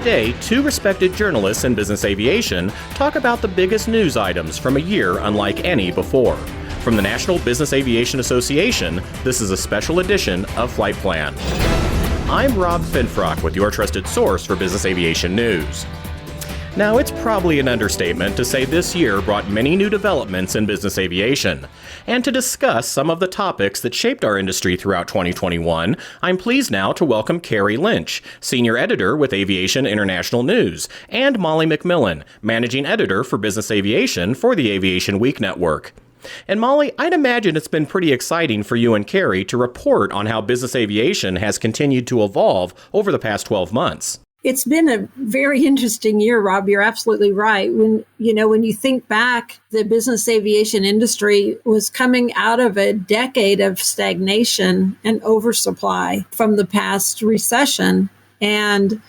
day, two respected journalists in business aviation talk about the biggest news items from a year unlike any before. From the National Business Aviation Association, this is a special edition of Flight Plan. I'm Rob Finfrock with your trusted source for business aviation news. Now, it's probably an understatement to say this year brought many new developments in business aviation. And to discuss some of the topics that shaped our industry throughout 2021, I'm pleased now to welcome Carrie Lynch, Senior Editor with Aviation International News, and Molly McMillan, Managing Editor for Business Aviation for the Aviation Week Network. And Molly, I'd imagine it's been pretty exciting for you and Carrie to report on how business aviation has continued to evolve over the past 12 months. It's been a very interesting year, Rob. You're absolutely right. When you think back, the business aviation industry was coming out of a decade of stagnation and oversupply from the past recession. And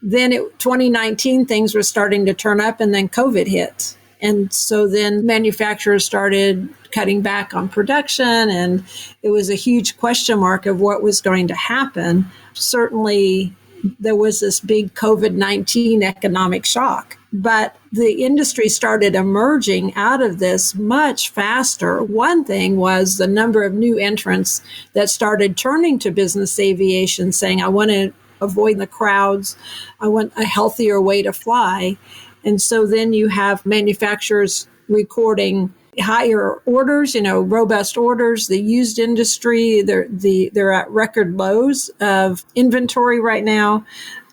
then 2019, things were starting to turn up, and then COVID hit. And so then manufacturers started cutting back on production, and it was a huge question mark of what was going to happen. Certainly, there was this big COVID-19 economic shock, but the industry started emerging out of this much faster. One thing was the number of new entrants that started turning to business aviation, saying, I want to avoid the crowds. I want a healthier way to fly. And so then you have manufacturers recording higher orders, robust orders. The used industry, they're at record lows of inventory right now.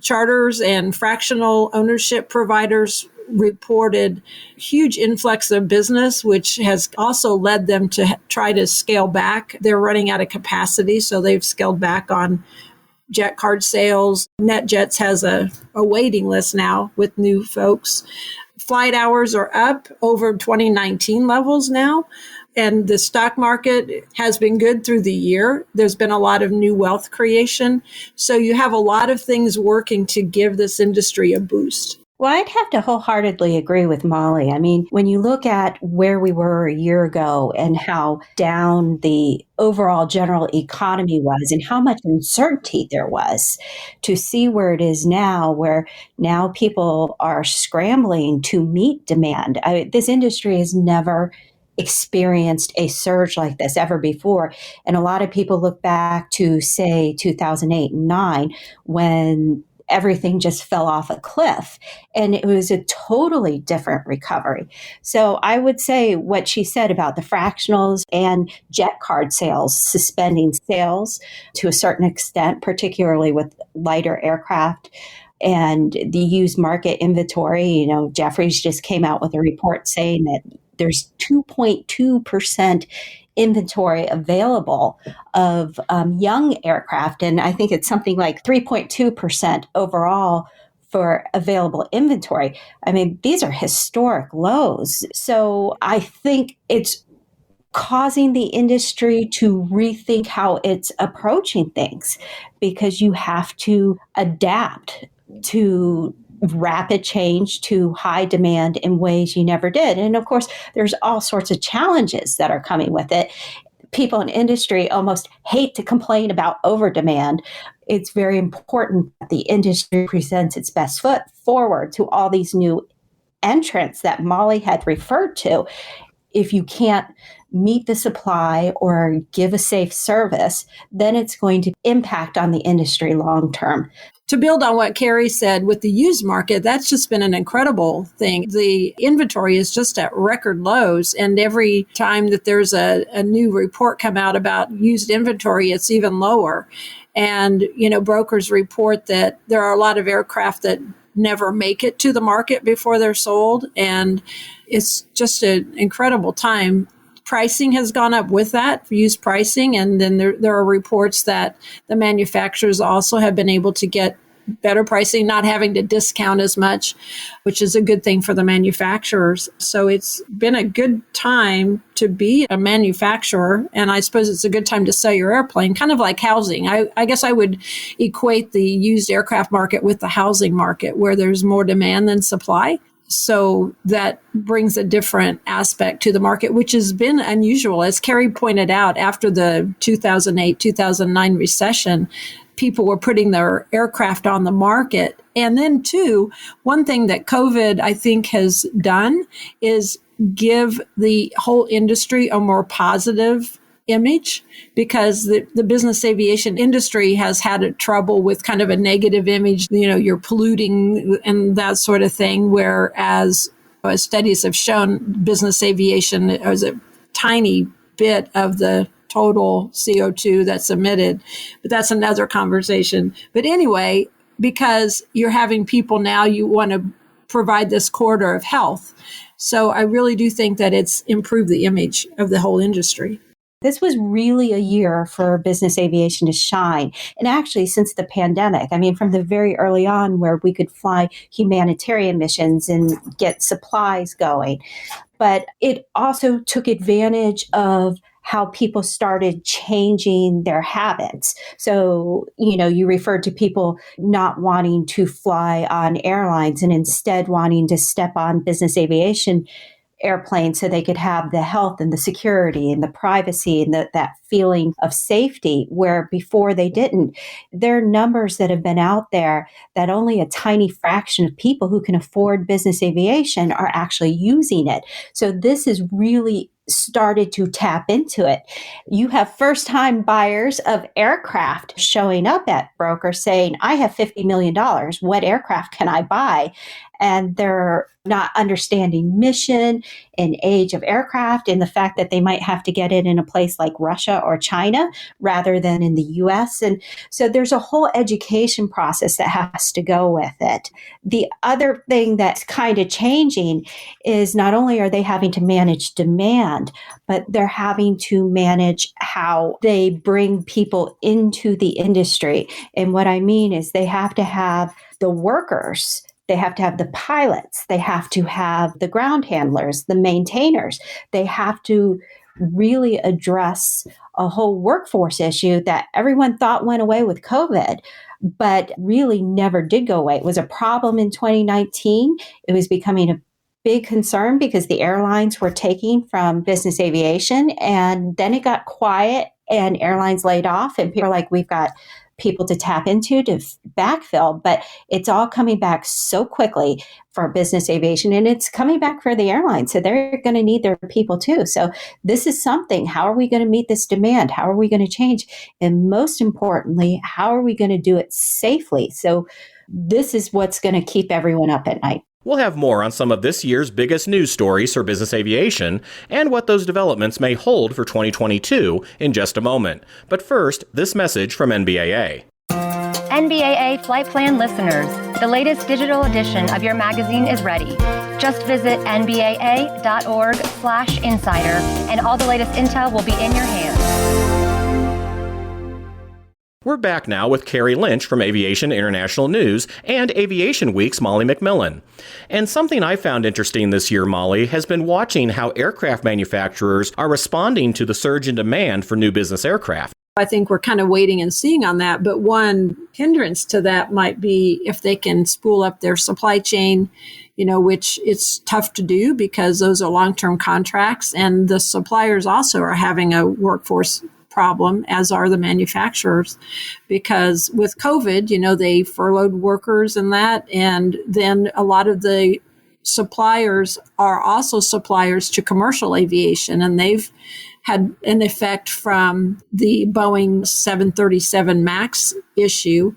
Charters and fractional ownership providers reported huge influx of business, which has also led them to try to scale back. They're running out of capacity, so they've scaled back on jet card sales. NetJets has a waiting list now with new folks. Flight hours are up over 2019 levels now, and the stock market has been good through the year. There's been a lot of new wealth creation. So you have a lot of things working to give this industry a boost. Well, I'd have to wholeheartedly agree with Molly. I mean, when you look at where we were a year ago and how down the overall general economy was and how much uncertainty there was, to see where it is now, where now people are scrambling to meet demand. This industry has never experienced a surge like this ever before. And a lot of people look back to, say, 2008 and 2009, when everything just fell off a cliff, and it was a totally different recovery. So I would say what she said about the fractionals and jet card sales, suspending sales to a certain extent, particularly with lighter aircraft, and the used market inventory. Jefferies just came out with a report saying that there's 2.2% inventory available of young aircraft. And I think it's something like 3.2% overall for available inventory. I mean, these are historic lows. So I think it's causing the industry to rethink how it's approaching things, because you have to adapt to rapid change, to high demand in ways you never did. And of course, there's all sorts of challenges that are coming with it. People in industry almost hate to complain about over demand. It's very important that the industry presents its best foot forward to all these new entrants that Molly had referred to. If you can't meet the supply or give a safe service, then it's going to impact on the industry long term. To build on what Carrie said with the used market, that's just been an incredible thing. The inventory is just at record lows, and every time that there's a new report come out about used inventory, it's even lower. And, brokers report that there are a lot of aircraft that never make it to the market before they're sold, and it's just an incredible time. Pricing has gone up with that, used pricing, and then there are reports that the manufacturers also have been able to get better pricing, not having to discount as much, which is a good thing for the manufacturers. So it's been a good time to be a manufacturer, and I suppose it's a good time to sell your airplane, kind of like housing. I guess I would equate the used aircraft market with the housing market, where there's more demand than supply. So that brings a different aspect to the market, which has been unusual. As Carrie pointed out, after the 2008, 2009 recession, people were putting their aircraft on the market. And then, too, one thing that COVID, I think, has done is give the whole industry a more positive image, because the business aviation industry has had trouble with kind of a negative image, you're polluting and that sort of thing, whereas as studies have shown, business aviation is a tiny bit of the total CO2 that's emitted, but that's another conversation. But anyway, because you're having people now, you want to provide this corridor of health. So I really do think that it's improved the image of the whole industry. This was really a year for business aviation to shine. And actually, since the pandemic, I mean, from the very early on where we could fly humanitarian missions and get supplies going, but it also took advantage of how people started changing their habits. So, you referred to people not wanting to fly on airlines and instead wanting to step on business aviation airplane so they could have the health and the security and the privacy and that feeling of safety, where before they didn't. There are numbers that have been out there that only a tiny fraction of people who can afford business aviation are actually using it. So this is really started to tap into it. You have first-time buyers of aircraft showing up at brokers saying, I have $50 million. What aircraft can I buy? And they're not understanding mission and age of aircraft and the fact that they might have to get it in a place like Russia or China rather than in the US. And so there's a whole education process that has to go with it. The other thing that's kind of changing is not only are they having to manage demand, but they're having to manage how they bring people into the industry. And what I mean is they have to have the workers, they have to have the pilots, they have to have the ground handlers, the maintainers. They have to really address a whole workforce issue that everyone thought went away with COVID, but really never did go away. It was a problem in 2019. It was becoming a big concern because the airlines were taking from business aviation, and then it got quiet and airlines laid off, and people are like, we've got people to tap into to backfill, but it's all coming back so quickly for business aviation, and it's coming back for the airlines. So they're going to need their people too. So this is something. How are we going to meet this demand? How are we going to change? And most importantly, how are we going to do it safely? So this is what's going to keep everyone up at night. We'll have more on some of this year's biggest news stories for business aviation and what those developments may hold for 2022 in just a moment. But first, this message from NBAA. NBAA Flight Plan listeners, the latest digital edition of your magazine is ready. Just visit nbaa.org/insider and all the latest intel will be in your hands. We're back now with Carrie Lynch from Aviation International News and Aviation Week's Molly McMillan. And something I found interesting this year, Molly, has been watching how aircraft manufacturers are responding to the surge in demand for new business aircraft. I think we're kind of waiting and seeing on that. But one hindrance to that might be if they can spool up their supply chain, which it's tough to do because those are long-term contracts. And the suppliers also are having a workforce problem, as are the manufacturers, because with COVID, they furloughed workers and that. And then a lot of the suppliers are also suppliers to commercial aviation, and they've had an effect from the Boeing 737 MAX issue.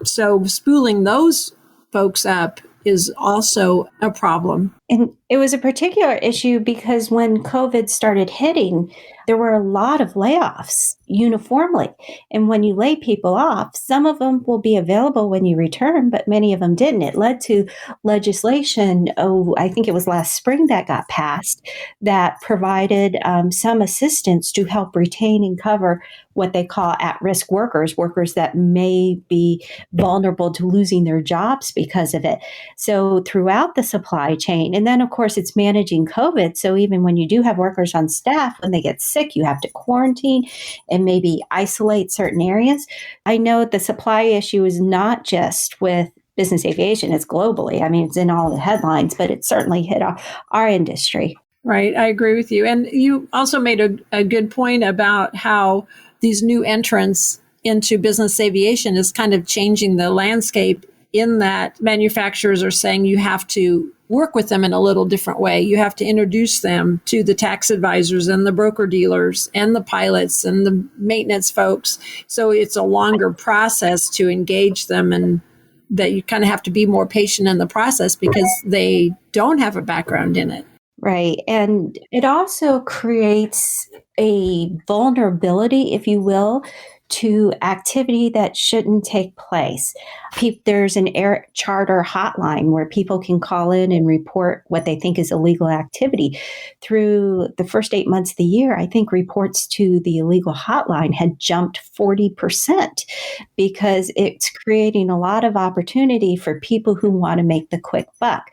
So spooling those folks up is also a problem. And it was a particular issue because when COVID started hitting, there were a lot of layoffs uniformly. And when you lay people off, some of them will be available when you return, but many of them didn't. It led to legislation, I think it was last spring that got passed, that provided some assistance to help retain and cover what they call at-risk workers, workers that may be vulnerable to losing their jobs because of it. So throughout the supply chain, and then of course it's managing COVID. So even when you do have workers on staff, when they get sick, you have to quarantine and maybe isolate certain areas. I know the supply issue is not just with business aviation, it's globally. I mean, it's in all the headlines, but it certainly hit our industry. Right. I agree with you. And you also made a good point about how these new entrants into business aviation is kind of changing the landscape, in that manufacturers are saying you have to work with them in a little different way. You have to introduce them to the tax advisors and the broker dealers and the pilots and the maintenance folks. So it's a longer process to engage them, and that you kind of have to be more patient in the process because they don't have a background in it. Right. And it also creates a vulnerability, if you will, to activity that shouldn't take place. There's an air charter hotline where people can call in and report what they think is illegal activity. Through the first 8 months of the year, I think reports to the illegal hotline had jumped 40% because it's creating a lot of opportunity for people who want to make the quick buck.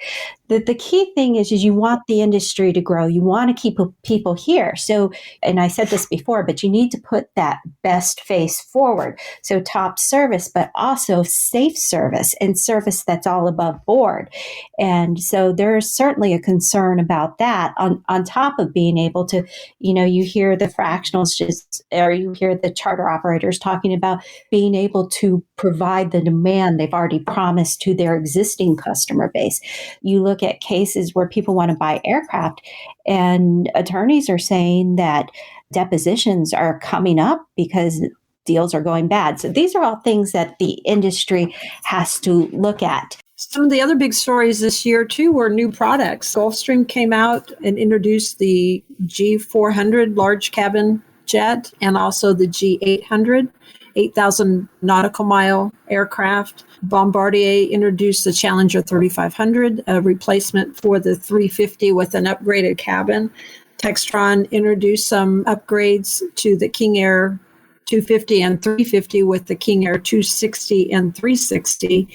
The key thing is you want the industry to grow. You want to keep people here. So, and I said this before, but you need to put that best face forward. So top service, but also safe service and service that's all above board. And so there's certainly a concern about that on top of being able to, you hear the fractionals or you hear the charter operators talking about being able to provide the demand they've already promised to their existing customer base. You look at cases where people want to buy aircraft, and attorneys are saying that depositions are coming up because deals are going bad. So these are all things that the industry has to look at. Some of the other big stories this year, too, were new products. Gulfstream came out and introduced the G400 large cabin jet and also the G800. 8,000 nautical mile aircraft. Bombardier introduced the Challenger 3500, a replacement for the 350 with an upgraded cabin. Textron introduced some upgrades to the King Air 250 and 350 with the King Air 260 and 360.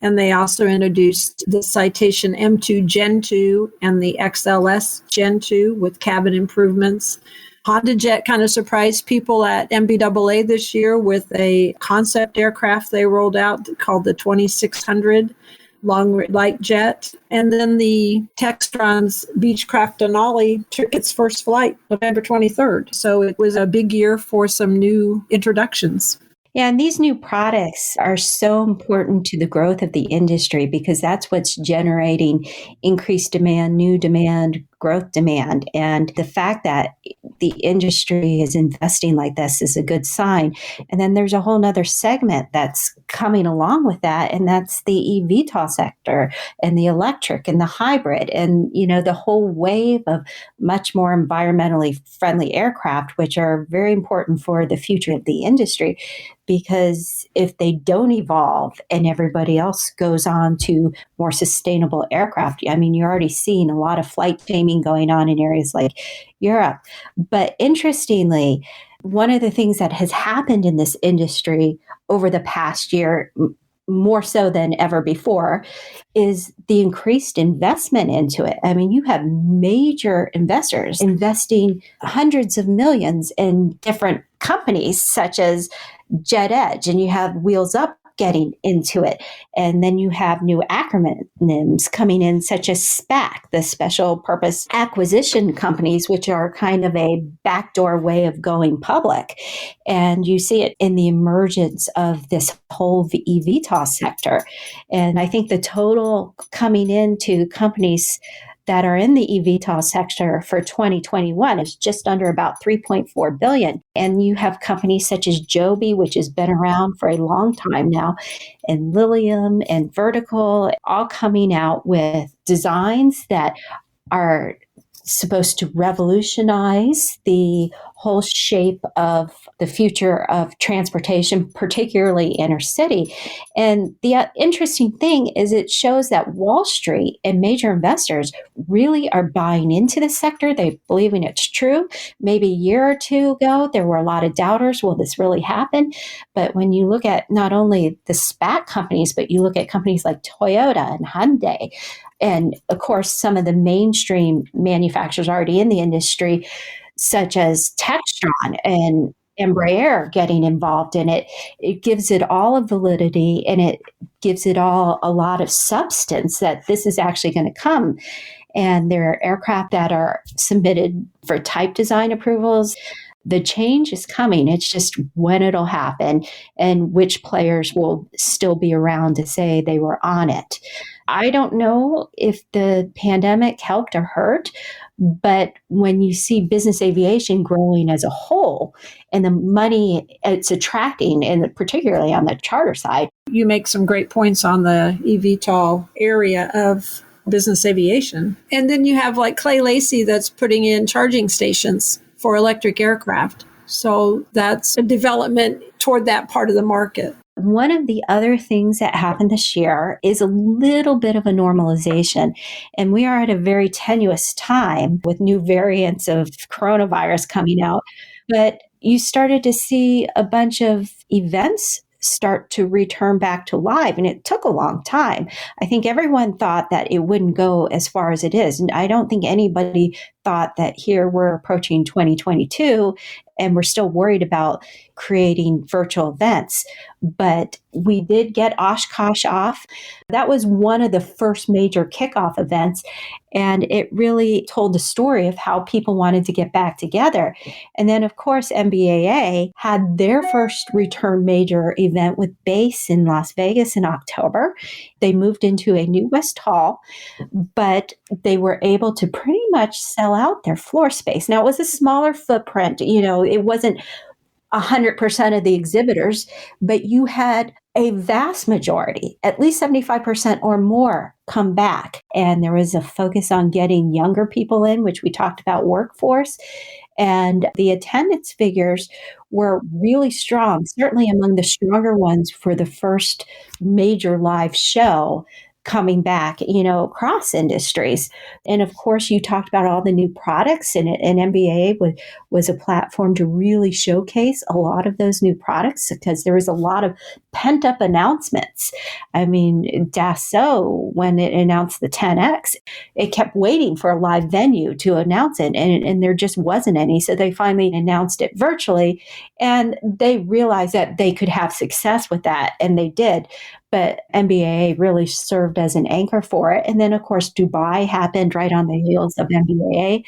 And they also introduced the Citation M2 Gen 2 and the XLS Gen 2 with cabin improvements. Honda Jet kind of surprised people at MBAA this year with a concept aircraft they rolled out called the 2600 long light jet. And then the Textron's Beechcraft Denali took its first flight November 23rd. So it was a big year for some new introductions. Yeah, and these new products are so important to the growth of the industry because that's what's generating increased demand, new demand, growth demand. And the fact that the industry is investing like this is a good sign. And then there's a whole nother segment that's coming along with that, and that's the eVTOL sector and the electric and the hybrid and, the whole wave of much more environmentally friendly aircraft, which are very important for the future of the industry. Because if they don't evolve and everybody else goes on to more sustainable aircraft, you're already seeing a lot of flight shaming going on in areas like Europe. But interestingly, one of the things that has happened in this industry over the past year, more so than ever before, is the increased investment into it. You have major investors investing hundreds of millions in different companies such as Jet Edge, and you have Wheels Up getting into it. And then you have new acronyms coming in, such as SPAC, the Special Purpose Acquisition Companies, which are kind of a backdoor way of going public. And you see it in the emergence of this whole eVTOL sector. And I think the total coming into companies that are in the eVTOL sector for 2021 is just under about 3.4 billion. And you have companies such as Joby, which has been around for a long time now, and Lilium and Vertical, all coming out with designs that are supposed to revolutionize the whole shape of the future of transportation, particularly inner city. And the interesting thing is it shows that Wall Street and major investors really are buying into the sector. They believe in it's true. Maybe a year or two ago, there were a lot of doubters. Will this really happen? But when you look at not only the SPAC companies, but you look at companies like Toyota and Hyundai, and of course, some of the mainstream manufacturers already in the industry, such as Textron and Embraer getting involved in it. It gives it all of validity, and it gives it all a lot of substance that this is actually going to come. And there are aircraft that are submitted for type design approvals. The change is coming. It's just when it'll happen and which players will still be around to say they were on it. I don't know if the pandemic helped or hurt, but when you see business aviation growing as a whole and the money it's attracting, and particularly on the charter side. You make some great points on the eVTOL area of business aviation. And then you have like Clay Lacy that's putting in charging stations for electric aircraft. So that's a development toward that part of the market. One of the other things that happened this year is a little bit of a normalization. And we are at a very tenuous time with new variants of coronavirus coming out. But you started to see a bunch of events start to return back to live. And it took a long time. I think everyone thought that it wouldn't go as far as it is. And I don't think anybody thought that here we're approaching 2022 and we're still worried about creating virtual events. But we did get Oshkosh off. That was one of the first major kickoff events. And it really told the story of how people wanted to get back together. And then, of course, MBAA had their first return major event with base in Las Vegas in October. They moved into a new West Hall, but they were able to pretty much sell out their floor space. Now, it was a smaller footprint. It wasn't 100% of the exhibitors, but you had a vast majority, at least 75% or more, come back. And there was a focus on getting younger people in, which we talked about workforce. And the attendance figures were really strong, certainly among the stronger ones for the first major live show coming back, across industries. And of course, you talked about all the new products, and MBA was a platform to really showcase a lot of those new products because there was a lot of pent up announcements. I mean, Dassault, when it announced the 10X, it kept waiting for a live venue to announce it, and there just wasn't any. So they finally announced it virtually, and they realized that they could have success with that, and they did. But MBAA really served as an anchor for it. And then, of course, Dubai happened right on the heels of MBAA.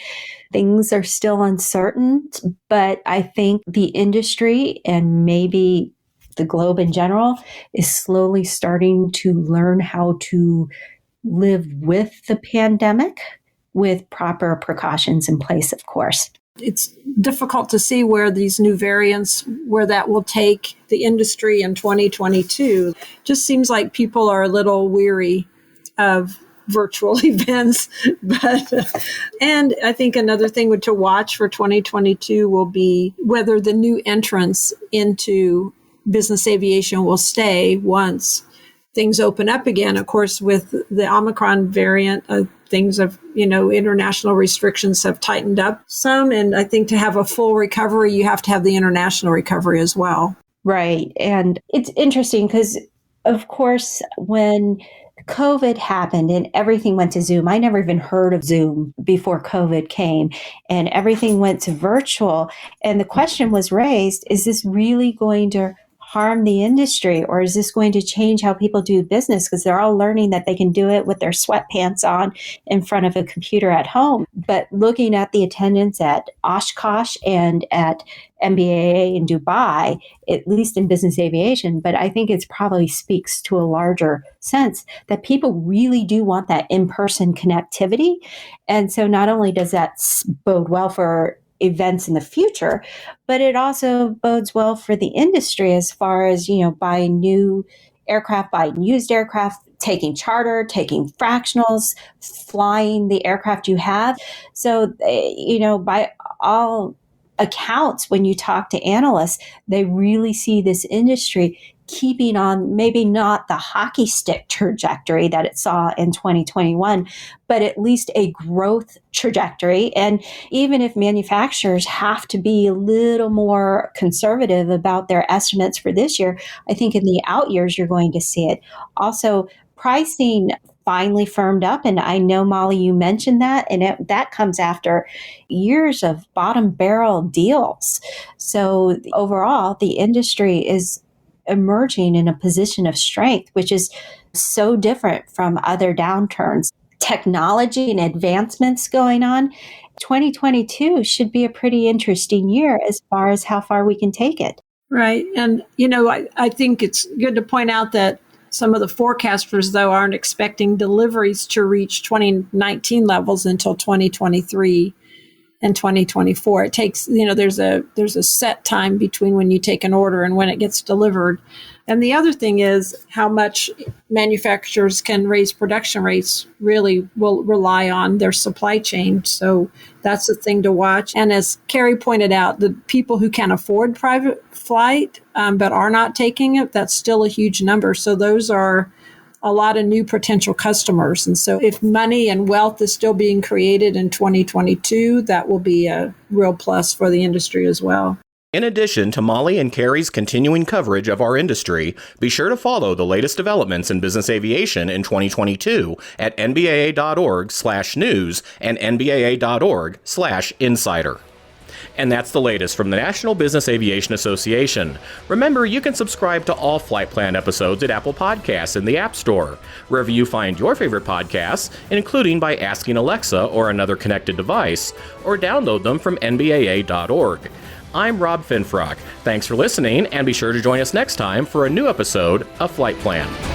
Things are still uncertain, but I think the industry and maybe the globe in general is slowly starting to learn how to live with the pandemic with proper precautions in place, of course. It's difficult to see where these new variants, where that will take the industry in 2022. Just seems like people are a little weary of virtual events. And I think another thing to watch for 2022 will be whether the new entrants into business aviation will stay once things open up again. Of course, with the Omicron variant, things have, international restrictions have tightened up some. And I think to have a full recovery, you have to have the international recovery as well. Right. And it's interesting because, of course, when COVID happened and everything went to Zoom, I never even heard of Zoom before COVID came, and everything went to virtual. And the question was raised, is this really going to harm the industry, or is this going to change how people do business? Because they're all learning that they can do it with their sweatpants on in front of a computer at home. But looking at the attendance at Oshkosh and at MBAA in Dubai, at least in business aviation, but I think it probably speaks to a larger sense that people really do want that in-person connectivity. And so not only does that bode well for events in the future, but it also bodes well for the industry as far as, buying new aircraft, buying used aircraft, taking charter, taking fractionals, flying the aircraft you have. So, by all accounts, when you talk to analysts, they really see this industry keeping on, maybe not the hockey stick trajectory that it saw in 2021, but at least a growth trajectory. And even if manufacturers have to be a little more conservative about their estimates for this year, I think in the out years, you're going to see it. Also, pricing finally firmed up. And I know, Molly, you mentioned that, and that comes after years of bottom barrel deals. So overall, the industry is emerging in a position of strength, which is so different from other downturns. Technology and advancements going on. 2022 should be a pretty interesting year as far as how far we can take it. Right. And, I think it's good to point out that some of the forecasters, though, aren't expecting deliveries to reach 2019 levels until 2023 and 2024. It takes, there's a set time between when you take an order and when it gets delivered. And the other thing is how much manufacturers can raise production rates really will rely on their supply chain. So that's the thing to watch. And as Carrie pointed out, the people who can afford private flight but are not taking it, that's still a huge number. So those are a lot of new potential customers. And so if money and wealth is still being created in 2022, that will be a real plus for the industry as well. In addition to Molly and Carrie's continuing coverage of our industry, be sure to follow the latest developments in business aviation in 2022 at nbaa.org/news and nbaa.org/insider. And that's the latest from the National Business Aviation Association. Remember, you can subscribe to all Flight Plan episodes at Apple Podcasts in the App Store, wherever you find your favorite podcasts, including by asking Alexa or another connected device, or download them from nbaa.org. I'm Rob Finfrock. Thanks for listening, and be sure to join us next time for a new episode of Flight Plan.